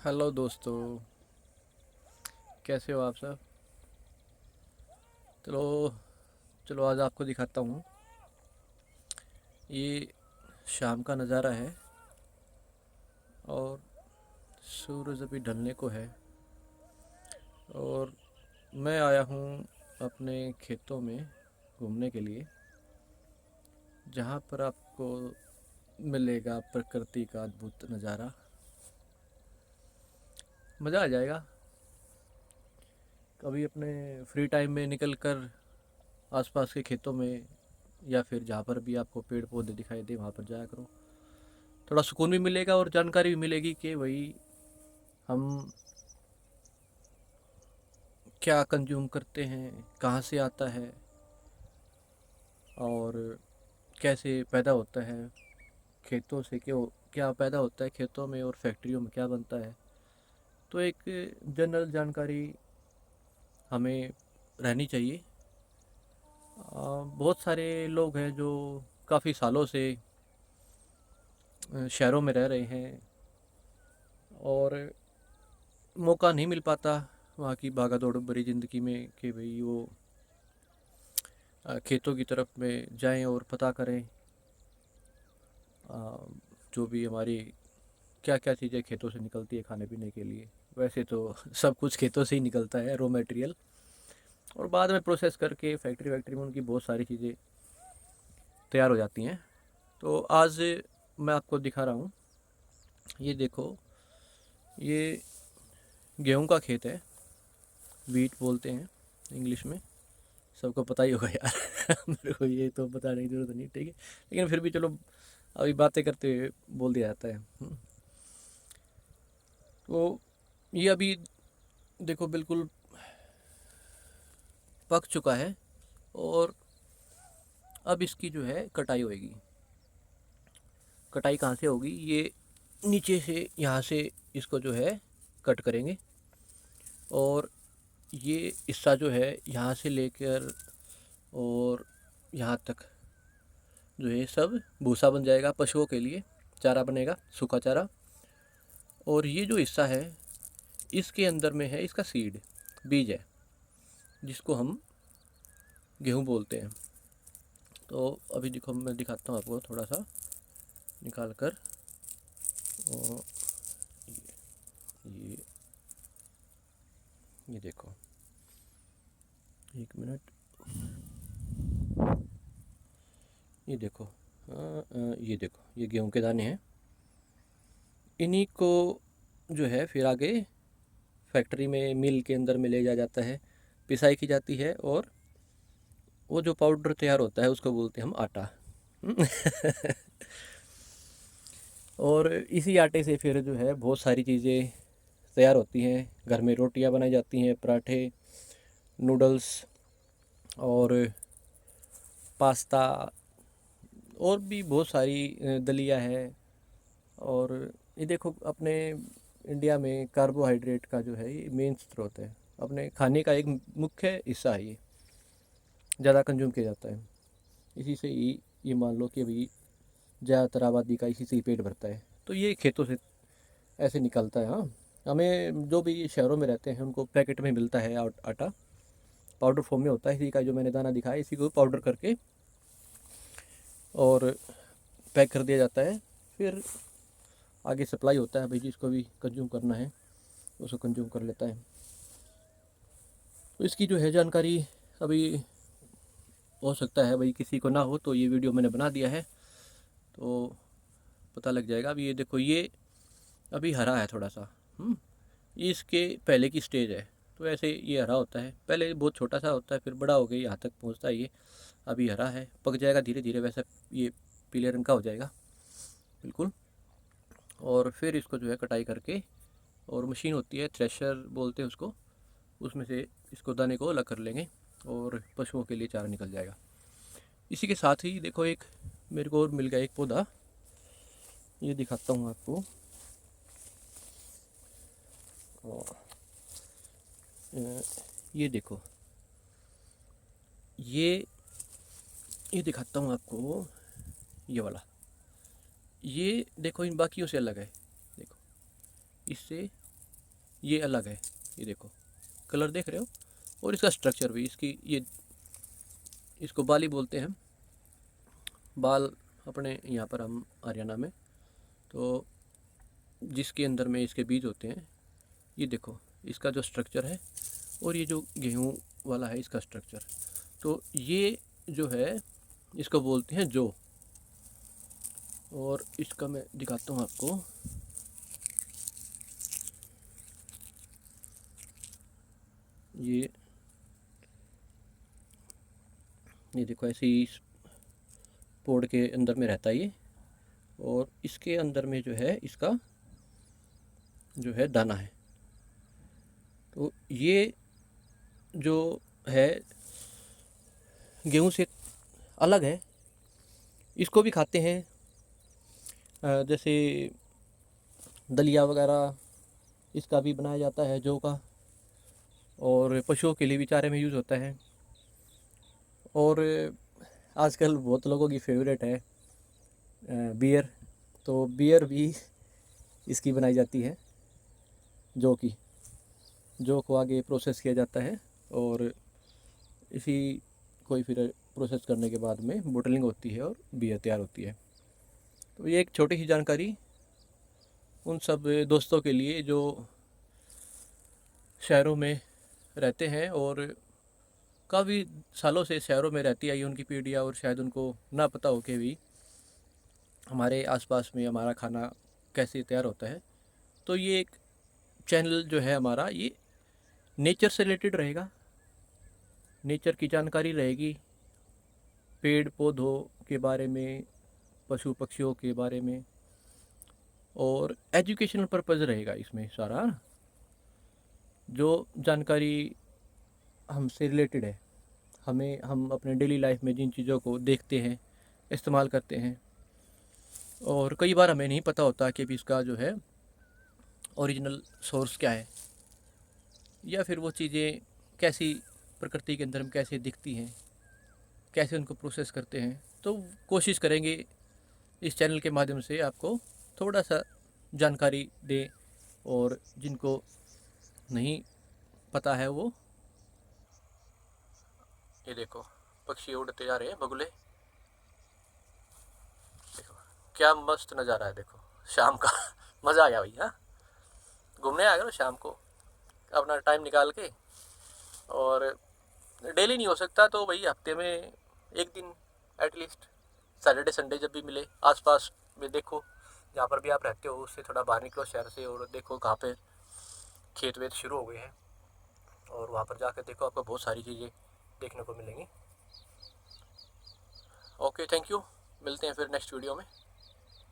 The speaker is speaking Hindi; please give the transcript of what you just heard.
हेलो दोस्तों। कैसे हो आप सब? चलो चलो आज आपको दिखाता हूँ। ये शाम का नज़ारा है और सूरज अभी ढलने को है। और मैं आया हूँ अपने खेतों में घूमने के लिए, जहाँ पर आपको मिलेगा प्रकृति का अद्भुत नज़ारा। मज़ा आ जाएगा। कभी अपने फ्री टाइम में निकल कर आसपास के खेतों में, या फिर जहाँ पर भी आपको पेड़ पौधे दिखाई दे वहाँ पर जाया करो। थोड़ा सुकून भी मिलेगा और जानकारी भी मिलेगी कि भाई हम क्या कंज्यूम करते हैं, कहाँ से आता है और कैसे पैदा होता है। खेतों से क्यों क्या पैदा होता है खेतों में, और फैक्ट्रियों में क्या बनता है। तो एक जनरल जानकारी हमें रहनी चाहिए। बहुत सारे लोग हैं जो काफ़ी सालों से शहरों में रह रहे हैं और मौका नहीं मिल पाता वहाँ की भागा दौड़ भरी ज़िंदगी में कि भाई वो खेतों की तरफ में जाएं और पता करें जो भी हमारी क्या क्या चीज़ें खेतों से निकलती है खाने पीने के लिए। वैसे तो सब कुछ खेतों से ही निकलता है, रॉ मटेरियल, और बाद में प्रोसेस करके फैक्ट्री वैक्ट्री में उनकी बहुत सारी चीज़ें तैयार हो जाती हैं। तो आज मैं आपको दिखा रहा हूँ। ये देखो, ये गेहूं का खेत है। वीट बोलते हैं इंग्लिश में, सबको पता ही होगा यार। मेरे को ये तो बताने की ज़रूरत नहीं, ठीक है, लेकिन फिर भी चलो अभी बातें करते हुए बोल दिया जाता है। तो ये अभी देखो बिल्कुल पक चुका है और अब इसकी जो है कटाई होगी। कटाई कहाँ से होगी? ये नीचे से यहाँ से इसको जो है कट करेंगे, और ये हिस्सा जो है यहाँ से लेकर और यहाँ तक जो है सब भूसा बन जाएगा, पशुओं के लिए चारा बनेगा, सूखा चारा। और ये जो हिस्सा है इसके अंदर में है इसका सीड, बीज है, जिसको हम गेहूँ बोलते हैं। तो अभी देखो मैं दिखाता हूँ आपको थोड़ा सा निकाल कर। और ये ये देखो, एक मिनट, ये देखो। ये देखो, ये गेहूं के दाने हैं। इन्हीं को जो है फिर आगे फैक्ट्री में, मिल के अंदर में ले जाया जाता है, पिसाई की जाती है, और वो जो पाउडर तैयार होता है उसको बोलते हैं हम आटा। और इसी आटे से फिर जो है बहुत सारी चीज़ें तैयार होती हैं। घर में रोटियां बनाई जाती हैं, पराठे, नूडल्स और पास्ता, और भी बहुत सारी दलिया है। और ये देखो, अपने इंडिया में कार्बोहाइड्रेट का जो है ये मेन स्रोत है, अपने खाने का एक मुख्य हिस्सा है। ये ज़्यादा कंज्यूम किया जाता है। इसी से ही ये मान लो कि अभी ज़्यादातर आबादी का इसी से ही पेट भरता है। तो ये खेतों से ऐसे निकलता है। हाँ, हमें जो भी शहरों में रहते हैं उनको पैकेट में मिलता है आटा, पाउडर फॉर्म में होता है। इसी का जो मैंने दाना दिखाया, इसी को पाउडर करके और पैक कर दिया जाता है। फिर आगे सप्लाई होता है, भाई जिसको भी कंज्यूम करना है उसको कंज्यूम कर लेता है। तो इसकी जो है जानकारी अभी हो सकता है भाई किसी को ना हो, तो ये वीडियो मैंने बना दिया है तो पता लग जाएगा। अभी ये देखो, ये अभी हरा है थोड़ा सा। ये इसके पहले की स्टेज है। तो ऐसे ये हरा होता है, पहले बहुत छोटा सा होता है, फिर बड़ा हो गया, यहाँ तक पहुँचता है। ये अभी हरा है, पक जाएगा धीरे धीरे, वैसा ये पीले रंग का हो जाएगा बिल्कुल। और फिर इसको जो है कटाई करके, और मशीन होती है, थ्रेशर बोलते हैं उसको, उसमें से इसको दाने को अलग कर लेंगे और पशुओं के लिए चारा निकल जाएगा। इसी के साथ ही देखो, एक मेरे को और मिल गया एक पौधा, ये दिखाता हूँ आपको। और ये देखो, ये ये दिखाता हूँ आपको, ये वाला। ये देखो इन बाकियों से अलग है। देखो, इससे ये अलग है, ये देखो कलर देख रहे हो, और इसका स्ट्रक्चर भी, इसकी ये इसको बाली बोलते हैं, बाल अपने यहाँ पर हम हरियाणा में, तो जिसके अंदर में इसके बीज होते हैं। ये देखो इसका जो स्ट्रक्चर है, और ये जो गेहूँ वाला है इसका स्ट्रक्चर, तो ये जो है इसको बोलते हैं जौ। और इसका मैं दिखाता हूँ आपको, ये देखो ऐसे ही इस पोड़ के अंदर में रहता है ये, और इसके अंदर में जो है इसका जो है दाना है। तो ये जो है गेहूं से अलग है, इसको भी खाते हैं, जैसे दलिया वगैरह इसका भी बनाया जाता है जौ का, और पशुओं के लिए भी चारे में यूज़ होता है। और आजकल बहुत लोगों की फेवरेट है बियर, तो बियर भी इसकी बनाई जाती है, जौ को आगे प्रोसेस किया जाता है, और इसी को फिर प्रोसेस करने के बाद में बोटलिंग होती है और बियर तैयार होती है। तो ये एक छोटी सी जानकारी उन सब दोस्तों के लिए जो शहरों में रहते हैं और काफ़ी सालों से शहरों में रहती आई उनकी पीढ़ियाँ, और शायद उनको ना पता हो कि भी हमारे आसपास में हमारा खाना कैसे तैयार होता है। तो ये एक चैनल जो है हमारा, ये नेचर से रिलेटेड रहेगा, नेचर की जानकारी रहेगी, पेड़ पौधों के बारे में, पशु पक्षियों के बारे में, और एजुकेशनल पर्पज़ रहेगा इसमें सारा, जो जानकारी हमसे रिलेटेड है, हम अपने डेली लाइफ में जिन चीज़ों को देखते हैं, इस्तेमाल करते हैं, और कई बार हमें नहीं पता होता कि भी इसका जो है ओरिजिनल सोर्स क्या है, या फिर वो चीज़ें कैसी प्रकृति के अंदर में कैसे दिखती हैं, कैसे उनको प्रोसेस करते हैं। तो कोशिश करेंगे इस चैनल के माध्यम से आपको थोड़ा सा जानकारी दें, और जिनको नहीं पता है वो, ये देखो पक्षी उड़ते जा रहे हैं, बगुले, देखो क्या मस्त नज़ारा है, देखो शाम का मज़ा आ गया भैया, घूमने आ गए ना शाम को अपना टाइम निकाल के। और डेली नहीं हो सकता तो भाई हफ्ते में एक दिन एटलीस्ट, सैटरडे संडे जब भी मिले, आसपास में देखो, जहाँ पर भी आप रहते हो उससे थोड़ा बाहर निकलो शहर से, और देखो कहाँ पे खेत वेत शुरू हो गए हैं, और वहाँ पर जाकर देखो, आपको बहुत सारी चीज़ें देखने को मिलेंगी। ओके, थैंक यू, मिलते हैं फिर नेक्स्ट वीडियो में।